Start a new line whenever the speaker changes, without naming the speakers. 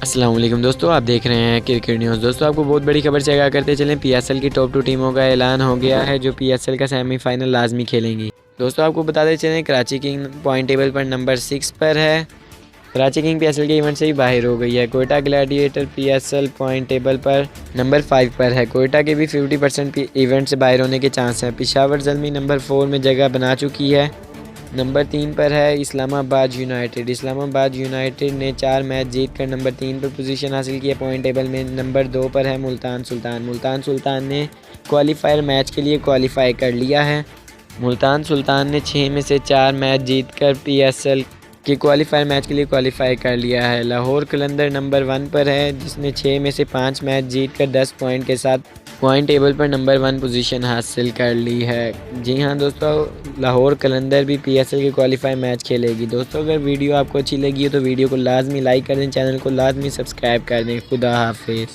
अस्सलाम वालेकुम दोस्तों, आप देख रहे हैं क्रिकेट न्यूज़। दोस्तों आपको बहुत बड़ी खबर से आगाह करते चलें, पीएसएल की टॉप 2 टीमों का ऐलान हो गया है जो पीएसएल का सेमीफाइनल लाजमी खेलेंगी। दोस्तों आपको बताते चलें, कराची किंग पॉइंट टेबल पर नंबर 6 पर है। कराची किंग पीएसएल के इवेंट से ही बाहर हो गई है। Quetta gladiator PSL point table पर नंबर 5 पर है। कोयटा के भी 50% इवेंट से बाहर होने के चांस हैं। पेशावर ज़ल्मी नंबर 4 में जगह बना चुकी है। नंबर 3 पर है इस्लामाबाद यूनाइटेड। इस्लामाबाद यूनाइटेड ने 4 मैच जीतकर नंबर 3 पर पोजीशन हासिल की है पॉइंट टेबल में। नंबर 2 पर है मुल्तान सुल्तान। मुल्तान सुल्तान ने क्वालिफायर मैच के लिए क्वालिफाई कर लिया है। मुल्तान सुल्तान ने 6 में से 4 मैच जीतकर पीएसएल के क्वालिफायर मैच के लिए क्वालिफाई कर लिया है। लाहौर कलंदर नंबर 1 पर है, जिसने 6 में से 5 मैच जीतकर 10 पॉइंट के साथ पॉइंट टेबल पर नंबर 1 पोजीशन हासिल कर ली है। जी हाँ दोस्तों, लाहौर कलंदर भी पीएसएल के क्वालिफाई मैच खेलेगी। दोस्तों अगर वीडियो आपको अच्छी लगी हो तो वीडियो को लाजमी लाइक कर दें, चैनल को लाजमी सब्सक्राइब कर दें। खुदा हाफिज़।